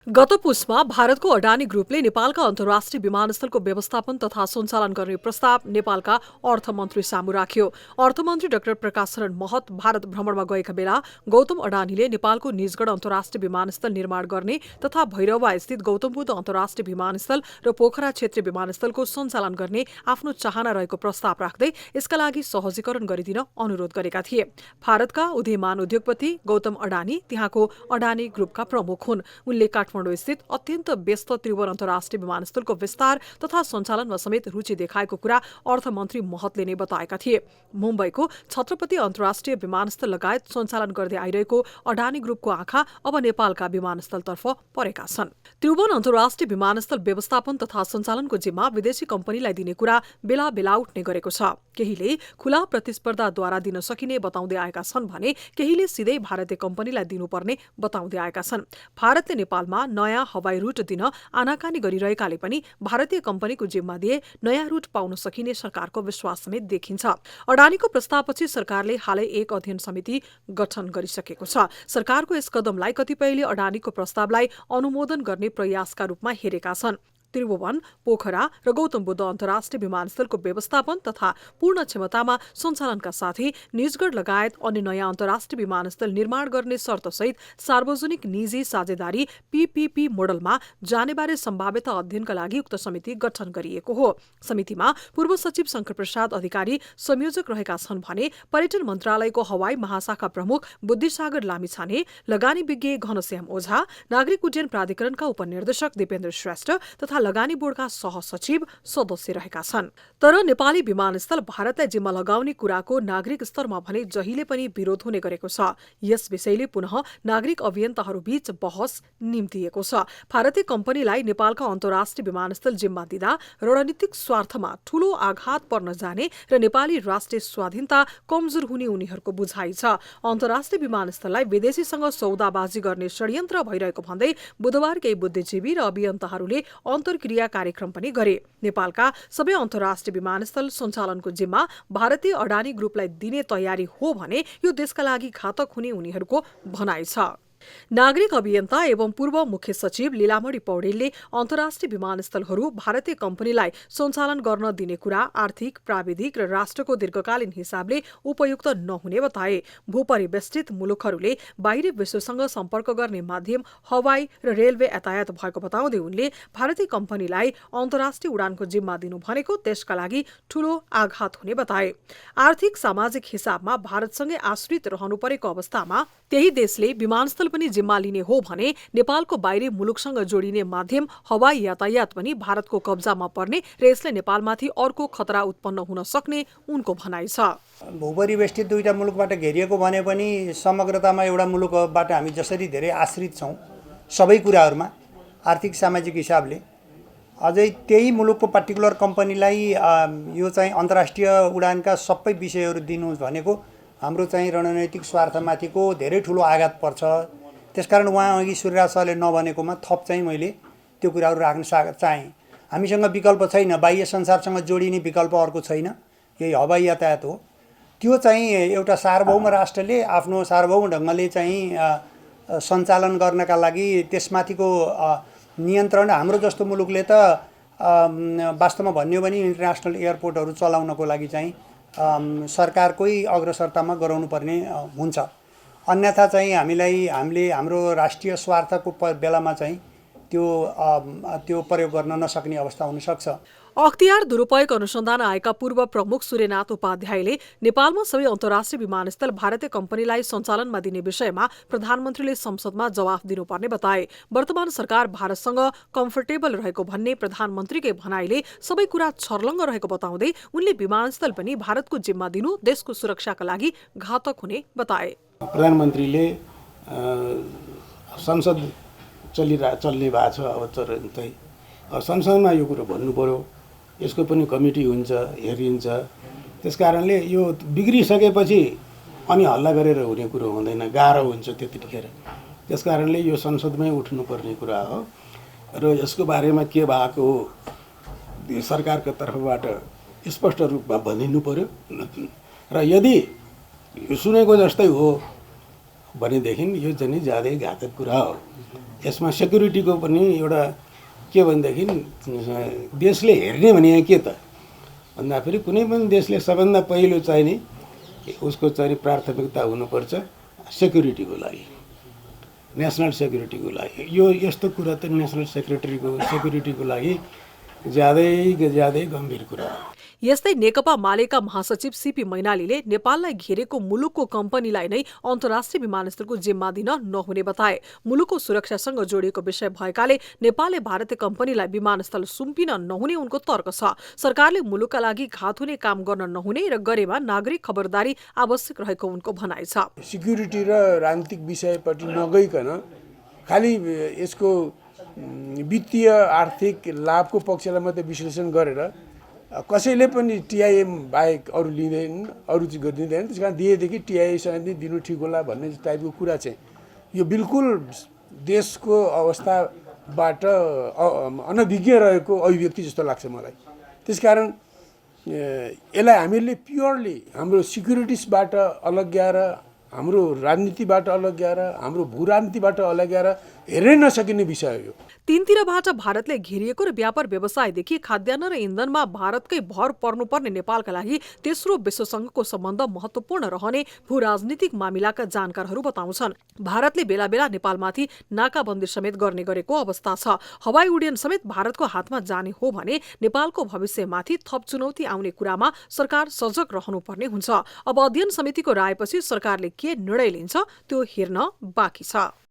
गत पुसमा भारतको अडानी ग्रुपले नेपालका अन्तर्राष्ट्रिय विमानस्थलको व्यवस्थापन तथा सञ्चालन गर्ने प्रस्ताव नेपालका अर्थमन्त्री सामु राख्यो। अर्थमन्त्री डाक्टर प्रकाश शरण महत भारत भ्रमणमा गएका बेला गौतम अडानीले नेपालको निजगढ अन्तर्राष्ट्रिय विमानस्थल निर्माण गर्ने तथा भैरवा स्थित गौतम बुद्ध अन्तर्राष्ट्रिय विमानस्थल र पोखरा क्षेत्रीय विमानस्थलको सञ्चालन गर्ने आफ्नो चाहना रहेको प्रस्ताव राख्दै यसका लागि सहजीकरण गरिदिन अनुरोध गरेका थिए। भारतका उदीयमान उद्योगपति गौतम अडानी त्यहाँको अडानी ग्रुपका प्रमुख हुन्। उनले काठमाडौँ स्थित अत्यन्त व्यस्त त्रिभुवन अन्तर्राष्ट्रिय विमानस्थलको विस्तार तथा सञ्चालनमा समेत रुचि देखाएको कुरा अर्थमन्त्री महतले नै बताएका थिए। मुम्बईको छत्रपति अन्तर्राष्ट्रिय विमानस्थल लगायत सञ्चालन गर्दै आइरहेको अडानी ग्रुपको आँखा अब नेपालका विमानस्थलतर्फ परेका छन्। त्रिभुवन अन्तर्राष्ट्रिय विमानस्थल व्यवस्थापन तथा सञ्चालनको जिम्मा विदेशी कम्पनीलाई दिने कुरा बेला बेला उठ्ने गरेको छ। केहीले खुला प्रतिस्पर्धाद्वारा दिन सकिने बताउँदै आएका छन् भने केहीले सिधै भारतीय कम्पनीलाई दिनुपर्ने बताउँदै आएका छन्। भारतले नेपालमा नयाँ हवाई रूट दिन आनाकानी गरिरहेकाले पनि भारतीय कम्पनीको जिम्मा दिए नयाँ रूट पाउन सकिने सरकारको विश्वास समेत देखिन्छ। अडानीको प्रस्तावपछि सरकारले हालै एक अध्ययन समिति गठन गरिसकेको छ। सरकारको यस कदमलाई कतिपयले अडानीको प्रस्तावलाई अनुमोदन गर्ने प्रयासका रूपमा हेरेका छन्। त्रिभुवन, पोखरा र गौतम बुद्ध अन्तर्राष्ट्रिय विमानस्थलको व्यवस्थापन तथा पूर्ण क्षमतामा सञ्चालनका साथै निजगढ लगायत अन्य नयाँ अन्तर्राष्ट्रिय विमानस्थल निर्माण गर्ने शर्तसहित सार्वजनिक निजी साझेदारी पीपीपी मोडलमा जानेबारे सम्भाव्यता अध्ययनका लागि उक्त समिति गठन गरिएको हो। समितिमा पूर्व सचिव शंकर प्रसाद अधिकारी संयोजक रहेका छन् भने पर्यटन मन्त्रालयको हवाई महाशाखा प्रमुख बुद्धिसागर लामिछाने, लगानी विज्ञ घनश्याम ओझा, नागरिक उड्डयन प्राधिकरणका उपनिर्देशक दिपेन्द्र श्रेष्ठ तथा लगानी बोर्डका सहसचिव सदस्य रहेका छन्। तर नेपाली विमानस्थल भारतलाई जिम्मा लगाउने कुराको नागरिक स्तरमा भने जहिले पनि विरोध हुने गरेको छ। यस विषयले पुनः नागरिक अभियन्ताहरूबीच बहस निम्तिएको छ। भारतीय कम्पनीलाई नेपालका अन्तर्राष्ट्रिय विमानस्थल जिम्मा दिँदा रणनीतिक स्वार्थमा ठूलो आघात पर्न जाने र नेपाली राष्ट्रिय स्वाधीनता कमजोर हुने उनीहरूको बुझाइ छ। अन्तर्राष्ट्रिय विमानस्थललाई विदेशीसँग सौदाबाजी गर्ने षड्यन्त्र भइरहेको भन्दै बुधबार केही बुद्धिजीवी र अभियन्ताहरूले अन्तर्क्रिया कार्यक्रम पनि गरे। नेपालका सबै अन्तर्राष्ट्रिय विमानस्थल सञ्चालनको जिम्मा भारतीय अडानी ग्रुपलाई दिने तयारी हो भने यो देशका लागि घातक हुने उनीहरूको भनाइ छ। नागरिक अभियन्ता एवं पूर्व मुख्य सचिव लीलामणि पौडेलले अन्तर्राष्ट्रिय विमानस्थलहरू भारतीय कम्पनीलाई सञ्चालन गर्न दिने कुरा आर्थिक, प्राविधिक र राष्ट्रको दीर्घकालीन हिसाबले उपयुक्त नहुने बताए। भूपरिवेष्टित मुलुकहरूले बाहिरी विश्वसँग सम्पर्क गर्ने माध्यम हवाई र रेलवे यातायात भएको बताउँदै उनले भारतीय कम्पनीलाई अन्तर्राष्ट्रिय उडानको जिम्मा दिनु भनेको देशका लागि ठूलो आघात हुने बताए। आर्थिक सामाजिक हिसाबमा भारतसँगै आश्रित रहनु परेको अवस्थामा त्यही देशले विमानस्थल पनि जिम्मा लिने हो भने नेपालको बाहिरी मुलुकसँग जोडिने माध्यम हवाई यातायात पनि भारतको कब्जामा पर्ने र यसले नेपालमाथि अर्को खतरा उत्पन्न हुन सक्ने उनको भनाइ छ। भूपरिवेष्टित दुईटा मुलुकबाट घेरिएको भने पनि समग्रतामा एउटा मुलुकबाट हामी जसरी धेरै आश्रित छौँ सबै कुराहरूमा आर्थिक सामाजिक हिसाबले, अझै त्यही मुलुकको पर्टिकुलर कम्पनीलाई यो चाहिँ अन्तर्राष्ट्रिय उडानका सबै विषयहरू दिनु भनेको हाम्रो चाहिँ रणनैतिक स्वार्थमाथिको धेरै ठुलो आघात पर्छ। त्यसकारण उहाँ अघि सूर्यराज सरले नभनेकोमा थप चाहिँ मैले त्यो कुराहरू राख्न चाहेँ। हामीसँग विकल्प छैन, बाह्य संसारसँग जोडिने विकल्प अर्को छैन, यही हवाई यातायात हो। त्यो चाहिँ एउटा सार्वभौम राष्ट्रले आफ्नो सार्वभौम ढङ्गले चाहिँ सञ्चालन गर्नका लागि त्यसमाथिको नियन्त्रण हाम्रो जस्तो मुलुकले त वास्तवमा भन्यो भने इन्टरनेसनल एयरपोर्टहरू चलाउनको लागि चाहिँ सरकारकै अग्रसरतामा गराउनु पर्ने हुन्छ। अन्यथा चाहिँ हामीले हाम्रो राष्ट्रिय स्वार्थको बेलामा चाहिँ त्यो प्रयोग गर्न नसक्ने अवस्था हुन सक्छ। अख्तियार दुरुपयोग अनुसन्धान आएका पूर्व प्रमुख सूर्यनाथ उपाध्यायले नेपालमा सबै अन्तर्राष्ट्रिय विमानस्थल भारतीय कम्पनीलाई सञ्चालनमा दिने विषयमा प्रधानमन्त्रीले संसदमा जवाफ दिनुपर्ने बताए। वर्तमान सरकार भारतसँग कम्फर्टेबल रहेको भन्ने प्रधानमन्त्रीकै भनाइले सबै कुरा छर्लङ्ग रहेको बताउँदै उनले विमानस्थल पनि भारतको जिम्मा दिनु देशको सुरक्षाका लागि घातक हुने बताए। प्रधानमन्त्रीले संसद चल्ने भएको छ, अब तुरन्तै संसदमा यो कुरो भन्नु पर्यो, यसको पनि कमिटी हुन्छ, हेरिन्छ। त्यसकारणले यो बिग्रिसकेपछि अनि हल्ला गरेर हुने कुरो हुँदैन, गाह्रो हुन्छ त्यतिखेर। त्यसकारणले यो संसदमै उठ्नुपर्ने कुरा हो र यसको बारेमा के भएको हो सरकारको तर्फबाट स्पष्ट रूपमा भनिनु पर्यो। र यदि सुनेको जस्तै हो भनेदेखि यो चाहिँ ज्यादै घातक कुरा हो। यसमा सेक्युरिटीको पनि एउटा के भनेदेखि देशले हेर्ने भने के त भन्दाखेरि कुनै पनि देशले सबभन्दा पहिलो चाहिने उसको चाहिँ प्राथमिकता हुनुपर्छ सेक्युरिटीको लागि, नेसनल सेक्युरिटीको लागि। यो यस्तो कुरा त नेसनल सेक्युरिटीको लागि ज्यादै गम्भीर कुरा हो। यस्तै नेकपा मालेका महासचिव सीपी मैनालीले नेपाललाई घेरेको मुलुकको कम्पनीलाई नै अन्तर्राष्ट्रिय विमानस्थलको जिम्मा दिन नहुने बताए। मुलुकको सुरक्षासँग जोडिएको विषय भएकाले नेपालले भारतीय कम्पनीलाई विमानस्थल सुम्पिन नहुने उनको तर्क छ। सरकारले मुलुकका लागि घात हुने काम गर्न नहुने र गरेमा नागरिक खबरदारी आवश्यक रहेको उनको भनाइ छ। सिक्युरिटी र राजनीतिक विषयपट्टि नगइकन खालि यसको वित्तीय आर्थिक लाभको पक्षलाई मात्रै विश्लेषण गरेर कसैले पनि टिआइएम बाहेक अरू लिँदैन, अरू चाहिँ गरिदिँदैन। त्यस कारण दिएदेखि टिआइएसँग नै दिनु ठिक होला भन्ने टाइपको कुरा चाहिँ यो बिल्कुल देशको अवस्थाबाट अनभिज्ञ रहेको अभिव्यक्ति जस्तो लाग्छ मलाई। त्यसकारण यसलाई हामीले प्योरली हाम्रो सिक्युरिटिजबाट अलग्याएर, हाम्रो राजनीतिबाट अलग्याएर, हाम्रो भू राजनीतिबाट अलग्याएर हेर्नै नसकिने विषय हो। तीनतिरबाट भारतले घेरिएको र व्यापार व्यवसायदेखि खाद्यान्न र इन्धनमा भारतकै भर पर्नुपर्ने नेपालका लागि तेस्रो विश्वसँगको सम्बन्ध महत्वपूर्ण रहने भू राजनीतिक मामिलाका जानकारहरू बताउँछन्। भारतले बेला बेला नेपालमाथि नाकाबन्दी समेत गर्ने गरेको अवस्था छ। हवाई उड्डयन समेत भारतको हातमा जाने हो भने नेपालको भविष्यमाथि थप चुनौती आउने कुरामा सरकार सजग रहनुपर्ने हुन्छ। अब अध्ययन समितिको रायपछि सरकारले के निर्णय लिन्छ त्यो हेर्न बाँकी छ।